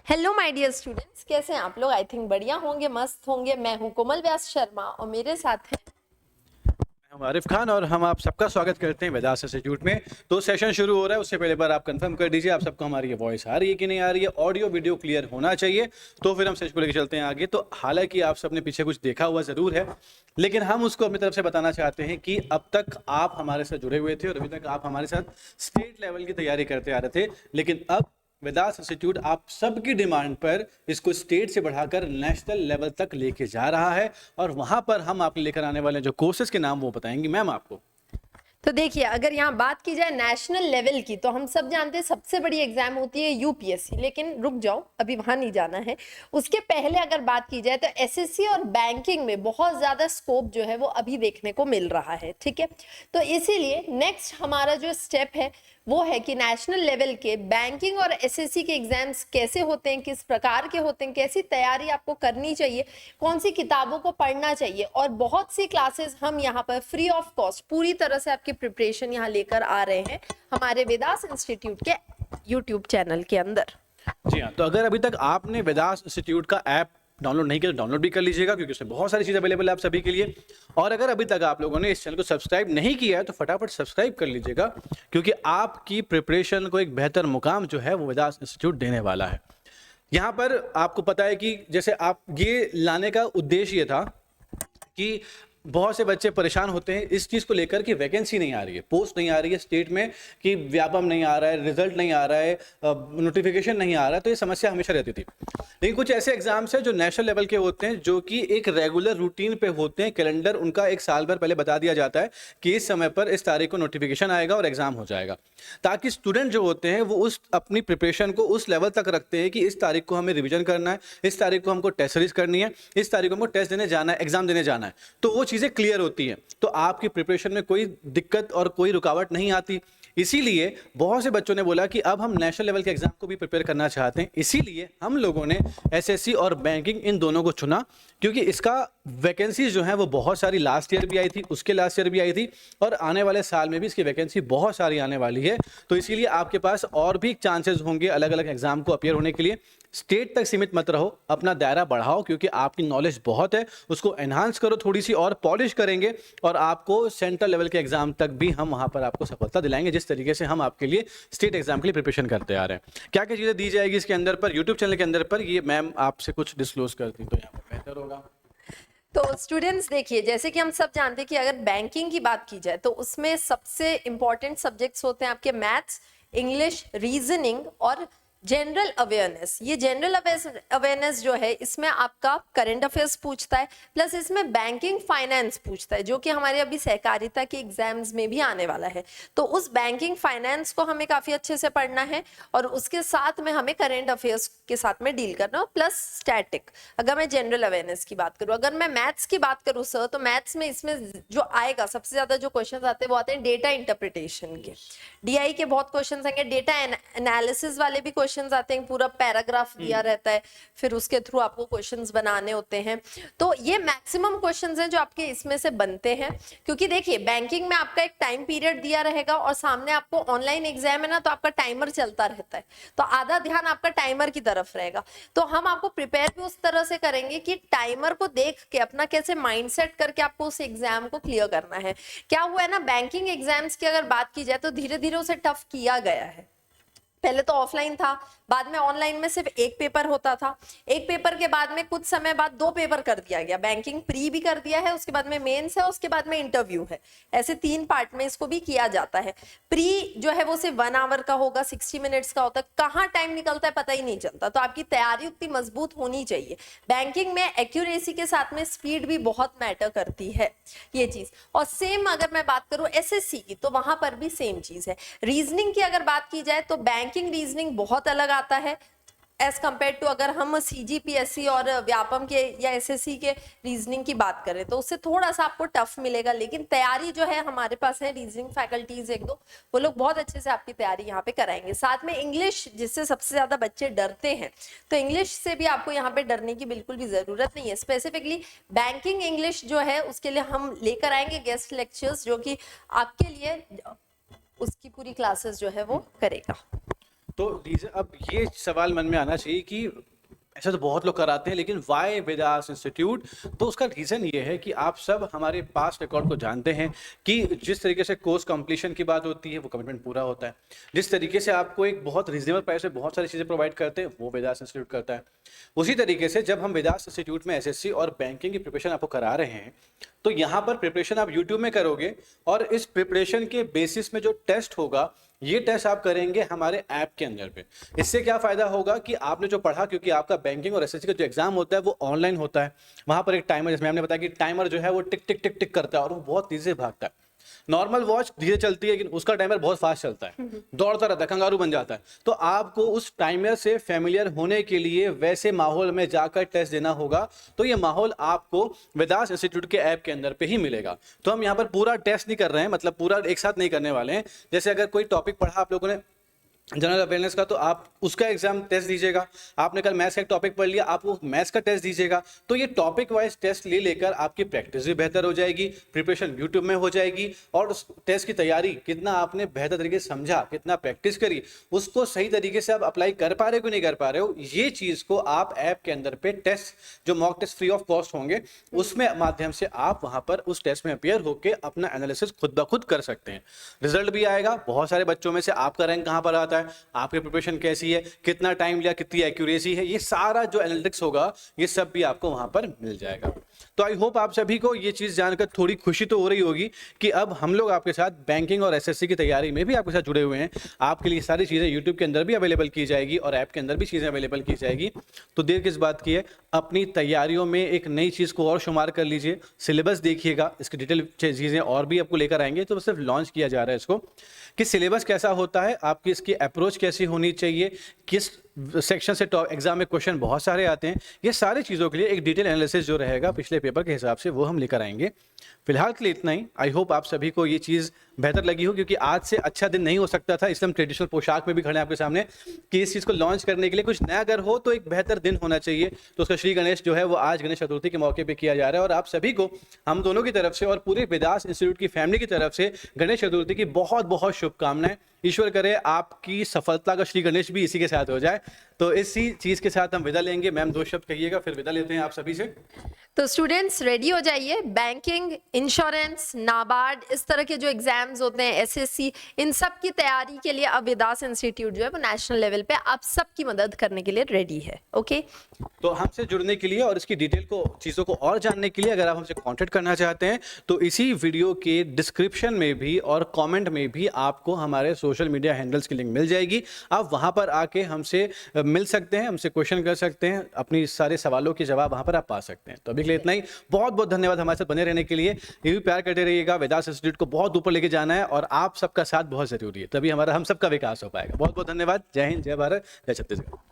Hello my dear students, कैसे हैं आप लोग। आई थिंक बढ़िया होंगे, मस्त होंगे। मैं हूं कोमल व्यास शर्मा और मेरे साथ हैं हम आरिफ खान और हम आप सबका स्वागत करते हैं वेदास इंस्टीट्यूट में। तो सेशन शुरू हो रहा है, उससे पहले बार आप कंफर्म कर दीजिए आप सबको हमारी ये वॉइस आ रही है कि नहीं आ रही है। ऑडियो वीडियो क्लियर होना चाहिए, तो फिर हम सेशन को लेकर चलते हैं आगे। तो हालांकि आप सबने पीछे कुछ देखा हुआ ज़रूर है, लेकिन हम उसको अपनी तरफ से बताना चाहते हैं कि अब तक आप हमारे साथ जुड़े हुए थे और अभी तक आप हमारे साथ स्टेट लेवल की तैयारी करते आ रहे थे, लेकिन अब वेदास इंस्टीट्यूट आप सबकी डिमांड पर इसको स्टेट से बढ़ाकर नेशनल लेवल तक लेके जा रहा है। और वहां पर हम आपको लेकर आने वाले जो कोर्सेज के नाम वो बताएंगी मैम आपको। तो देखिए, अगर यहाँ बात की जाए नेशनल लेवल की, तो हम सब जानते हैं सबसे बड़ी एग्जाम होती है यूपीएससी। लेकिन रुक जाओ, अभी वहां नहीं जाना है। उसके पहले अगर बात की जाए तो एसएससी और बैंकिंग में बहुत ज्यादा स्कोप जो है वो अभी देखने को मिल रहा है। ठीक है, तो इसीलिए नेक्स्ट हमारा जो स्टेप है वो है कि नेशनल लेवल के बैंकिंग और एसएससी के एग्जाम्स कैसे होते हैं, किस प्रकार के होते हैं, कैसी तैयारी आपको करनी चाहिए, कौन सी किताबों को पढ़ना चाहिए, और बहुत सी क्लासेस हम यहाँ पर फ्री ऑफ कॉस्ट पूरी तरह से आपकी प्रिपरेशन यहाँ लेकर आ रहे हैं हमारे वेदास इंस्टीट्यूट के यूट्यूब चैनल के अंदर। जी हाँ, तो अगर अभी तक आपने वेदास इंस्टीट्यूट का ऐप डाउनलोड नहीं किया तो डाउनलोड भी कर लीजिएगा, क्योंकि उसमें बहुत सारी चीज़ अवेलेबल है आप सभी के लिए। और अगर अभी तक आप लोगों ने इस चैनल को सब्सक्राइब नहीं किया है तो फटाफट सब्सक्राइब कर लीजिएगा, क्योंकि आपकी प्रिपरेशन को एक बेहतर मुकाम जो है वो वेदास इंस्टीट्यूट देने वाला है। यहाँ पर आपको पता है कि जैसे आप ये लाने का उद्देश्य ये था कि बहुत से बच्चे परेशान होते हैं इस चीज़ को लेकर कि वैकेंसी नहीं आ रही है, पोस्ट नहीं आ रही है स्टेट में, कि व्यापम नहीं आ रहा है, रिजल्ट नहीं आ रहा है, नोटिफिकेशन नहीं आ रहा है। तो ये समस्या हमेशा रहती थी। लेकिन कुछ ऐसे एग्जाम्स हैं जो नेशनल लेवल के होते हैं, जो कि एक रेगुलर रूटीन पे होते हैं। कैलेंडर उनका एक साल भर पहले बता दिया जाता है कि इस समय पर इस तारीख को नोटिफिकेशन आएगा और एग्जाम हो जाएगा, ताकि स्टूडेंट जो होते हैं वो उस अपनी प्रिपरेशन को उस लेवल तक रखते हैं कि इस तारीख को हमें रिवीजन करना है, इस तारीख को हमको टेस्ट सीरीज करनी है, इस तारीख को हमको टेस्ट देने जाना है, एग्जाम देने जाना है। तो वो चीज़ें क्लियर होती हैं, तो आपकी प्रिपरेशन में कोई दिक्कत और कोई रुकावट नहीं आती। इसीलिए बहुत से बच्चों ने बोला कि अब हम नेशनल लेवल के एग्जाम को भी प्रिपेयर करना चाहते हैं। इसीलिए हम लोगों ने एसएससी और बैंकिंग इन दोनों को चुना, क्योंकि इसका वैकेंसीज जो हैं वो बहुत सारी लास्ट ईयर भी आई थी, उसके लास्ट ईयर भी आई थी, और आने वाले साल में भी इसकी वैकेंसी बहुत सारी आने वाली है। तो इसीलिए आपके पास और भी चांसेस होंगे अलग अलग एग्जाम को अपीयर होने के लिए। स्टेट तक सीमित मत रहो, अपना दायरा बढ़ाओ, क्योंकि आपकी नॉलेज बहुत है, उसको एनहांस करो, थोड़ी सी और पॉलिश करेंगे, और आपको सेंट्रल लेवल के एग्जाम तक भी हम वहां पर आपको सफलता दिलाएंगे, जिस तरीके से हम आपके लिए स्टेट एग्जाम के लिए प्रिपरेशन करते आ रहे हैं। क्या क्या चीज़ें दी जाएगी इसके अंदर पर, यूट्यूब चैनल के अंदर पर, ये मैम आपसे कुछ डिस्क्लोज करती तो यहाँ पर बेहतर होगा। तो स्टूडेंट्स देखिए, जैसे कि हम सब जानते हैं कि अगर बैंकिंग की बात की जाए तो उसमें सबसे इंपॉर्टेंट सब्जेक्ट्स होते हैं आपके मैथ्स, इंग्लिश, रीजनिंग और जनरल अवेयरनेस। ये जनरल अवेयरनेस जो है इसमें आपका करंट अफेयर्स पूछता है, प्लस इसमें बैंकिंग फाइनेंस पूछता है, जो कि हमारे अभी सहकारिता के एग्जाम्स में भी आने वाला है। तो उस बैंकिंग फाइनेंस को हमें काफी अच्छे से पढ़ना है, और उसके साथ में हमें करंट अफेयर्स के साथ में डील करना, प्लस स्टैटिक। अगर मैं जनरल अवेयरनेस की बात करूं, अगर मैं मैथ्स की बात करूं सर, तो मैथ्स में इसमें जो आएगा सबसे ज्यादा जो क्वेश्चन आते हैं वो आते हैं डेटा इंटरप्रिटेशन के। डीआई के बहुत क्वेश्चन आएंगे, डेटा एनालिसिस वाले भी क्वेश्चंस आते हैं, पूरा पैराग्राफ दिया रहता है, फिर उसके थ्रू आपको क्वेश्चंस बनाने होते हैं। तो ये मैक्सिमम क्वेश्चंस हैं जो आपके इसमें से बनते हैं, क्योंकि देखिए बैंकिंग में आपका एक टाइम पीरियड दिया रहेगा और सामने आपको ऑनलाइन एग्जाम है ना, तो आपका टाइमर चलता रहता है, तो आधा ध्यान आपका टाइमर की तरफ रहेगा। तो हम आपको प्रिपेयर भी उस तरह से करेंगे कि टाइमर को देख के अपना कैसे माइंडसेट करके आपको उस एग्जाम को क्लियर करना है। क्या हुआ है ना, बैंकिंग एग्जाम्स की अगर बात की जाए तो धीरे धीरे उसे टफ किया गया है। पहले तो ऑफलाइन था, बाद में ऑनलाइन में सिर्फ एक पेपर होता था, एक पेपर के बाद में कुछ समय बाद 2 पेपर कर दिया गया। बैंकिंग प्री भी कर दिया है, उसके बाद में मेंस है, उसके बाद में इंटरव्यू है। ऐसे 3 पार्ट में इसको भी किया जाता है। प्री जो है वो सिर्फ 1 आवर का होगा, 60 मिनट्स का होता है, कहाँ टाइम निकलता है पता ही नहीं चलता। तो आपकी तैयारी उतनी मजबूत होनी चाहिए। बैंकिंग में एक्यूरेसी के साथ में स्पीड भी बहुत मैटर करती है, ये चीज। और सेम अगर मैं बात करूं एसएससी की, तो वहां पर भी सेम चीज है। रीजनिंग की अगर बात की जाए तो बैंकिंग रीजनिंग बहुत अलग आता है एज कम्पेयर टू अगर हम सीजीपीएससी और व्यापम के या एसएससी के रीजनिंग की बात करें, तो उससे थोड़ा सा आपको टफ मिलेगा। लेकिन तैयारी जो है हमारे पास है, रीजनिंग फैकल्टीज 1-2, वो लोग बहुत अच्छे से आपकी तैयारी यहाँ पे कराएंगे। साथ में इंग्लिश, जिससे सबसे ज्यादा बच्चे डरते हैं, तो इंग्लिश से भी आपको यहाँ पे डरने की बिल्कुल भी जरूरत नहीं है। स्पेसिफिकली बैंकिंग इंग्लिश जो है उसके लिए हम लेकर आएंगे गेस्ट लेक्चर्स, जो कि आपके लिए उसकी पूरी क्लासेस जो है वो करेगा। तो अब ये सवाल मन में आना चाहिए कि ऐसा तो बहुत लोग कराते हैं, लेकिन वाई वेदास इंस्टीट्यूट? तो उसका रीज़न ये है कि आप सब हमारे पास्ट रिकॉर्ड को जानते हैं कि जिस तरीके से कोर्स कंप्लीशन की बात होती है वो कमिटमेंट पूरा होता है। जिस तरीके से आपको एक बहुत रीजनेबल प्राइस में बहुत सारी चीज़ें प्रोवाइड करते हैं वो वेदास इंस्टीट्यूट करता है। उसी तरीके से जब हम वेदास इंस्टीट्यूट में एसएससी और बैंकिंग की प्रिपरेशन आपको करा रहे हैं, तो यहाँ पर प्रिपरेशन आप यूट्यूब में करोगे और इस प्रिपरेशन के बेसिस में जो टेस्ट होगा, ये टेस्ट आप करेंगे हमारे ऐप के अंदर पे। इससे क्या फायदा होगा कि आपने जो पढ़ा, क्योंकि आपका बैंकिंग और एसएससी का जो एग्जाम होता है वो ऑनलाइन होता है, वहां पर एक टाइमर, जैसे हमने बताया कि टाइमर जो है वो टिक टिक टिक टिक करता है और वो बहुत तेजी से भागता है। नॉर्मल वॉच धीरे चलती है, लेकिन उसका टाइमर बहुत फास्ट चलता है, दौड़ता रहता है, कंगारू बन जाता है। तो आपको उस टाइमर से फेमिलियर होने के लिए वैसे माहौल में जाकर टेस्ट देना होगा। तो ये माहौल आपको वेदास इंस्टीट्यूट के ऐप के अंदर पे ही मिलेगा। तो हम यहाँ पर पूरा टेस्ट नहीं कर रहे हैं, मतलब पूरा एक साथ नहीं करने वाले हैं। जैसे अगर कोई टॉपिक पढ़ा आप लोगों ने जनरल अवेयरनेस का, तो आप उसका एग्जाम टेस्ट दीजिएगा। आपने कल मैथ्स का एक टॉपिक पढ़ लिया, आप वो मैथ्स का टेस्ट दीजिएगा। तो ये टॉपिक वाइज टेस्ट ले लेकर आपकी प्रैक्टिस भी बेहतर हो जाएगी, प्रिपरेशन यूट्यूब में हो जाएगी, और उस टेस्ट की तैयारी कितना आपने बेहतर तरीके से समझा, कितना प्रैक्टिस करी, उसको सही तरीके से आप अप्लाई कर पा रहे हो कि नहीं कर पा रहे हो, ये चीज़ को आप ऐप के अंदर पे टेस्ट, जो mock test free of cost होंगे, उसमें माध्यम से आप वहाँ पर उस टेस्ट में अपियर होकर अपना एनालिसिस खुद ब खुद कर सकते हैं। रिजल्ट भी आएगा। बहुत सारे बच्चों में से आपका रैंक कहाँ पर आता है, आपकी प्रिपरेशन कैसी है, कितना टाइम लिया, कितनी एक्यूरेसी है, ये सारा जो एनालिटिक्स होगा ये सब भी आपको वहां पर मिल जाएगा। तो आई होप आप सभी को ये चीज़ जानकर थोड़ी खुशी तो हो रही होगी कि अब हम लोग आपके साथ बैंकिंग और एसएससी की तैयारी में भी आपके साथ जुड़े हुए हैं। आपके लिए सारी चीज़ें यूट्यूब के अंदर भी अवेलेबल की जाएगी और ऐप के अंदर भी चीज़ें अवेलेबल की जाएगी। तो देर किस बात की है, अपनी तैयारियों में एक नई चीज़ को और शुमार कर लीजिए। सिलेबस देखिएगा, इसकी डिटेल चीज़ें और भी आपको लेकर आएंगे। तो सिर्फ लॉन्च किया जा रहा है इसको, कि सिलेबस कैसा होता है, आपकी इसकी अप्रोच कैसी होनी चाहिए, किस सेक्शन से टॉप एग्जाम में क्वेश्चन बहुत सारे आते हैं, ये सारी चीज़ों के लिए एक डिटेल एनालिसिस जो रहेगा पिछले पेपर के हिसाब से वो हम लेकर आएंगे। फिलहाल के लिए इतना ही। आई होप आप सभी को ये चीज़ बेहतर लगी हो, क्योंकि आज से अच्छा दिन नहीं हो सकता था, इसलिए हम ट्रेडिशनल पोशाक में भी खड़े हैं आपके सामने कि इस चीज़ को लॉन्च करने के लिए कुछ नया अगर हो तो एक बेहतर दिन होना चाहिए। तो उसका श्री गणेश जो है वो आज गणेश चतुर्थी के मौके पर किया जा रहा है, और आप सभी को हम दोनों की तरफ से और पूरे वेदास इंस्टीट्यूट की फैमिली की तरफ से गणेश चतुर्थी की बहुत बहुत शुभकामनाएं। ईश्वर करे आपकी सफलता का श्री गणेश भी इसी के साथ हो जाए। तो इसी चीज़ के साथ हम विदा लेंगे। मैम 2 शब्द कहिएगा, फिर विदा लेते हैं आप सभी से। तो स्टूडेंट्स रेडी हो जाइए। बैंकिंग, इंश्योरेंस, नाबार्ड, इस तरह के जो एग्जाम्स होते हैं, एसएससी, इन सब की तैयारी के लिए अब वेदास इंस्टीट्यूट जो है वो नेशनल लेवल पे आप सबकी मदद करने के लिए रेडी है। ओके, तो हमसे जुड़ने के लिए और इसकी डिटेल को, चीज़ों को और जानने के लिए अगर आप हमसे कांटेक्ट करना चाहते हैं तो इसी वीडियो के डिस्क्रिप्शन में भी और कमेंट में भी आपको हमारे सोशल मीडिया हैंडल्स की लिंक मिल जाएगी। आप वहां पर आके हमसे मिल सकते हैं, हमसे क्वेश्चन कर सकते हैं, अपनी सारे सवालों के जवाब वहां पर आप पा सकते हैं। तो अभी के लिए इतना ही। बहुत बहुत धन्यवाद हमारे साथ बने रहने के लिए। ये भी प्यार करते रहिएगा। वेदास इंस्टीट्यूट को बहुत ऊपर लेके जाना है और आप सबका साथ बहुत जरूरी है, तभी हमारा हम सबका विकास हो पाएगा। बहुत बहुत धन्यवाद। जय हिंद, जय भारत, जय छत्तीसगढ़।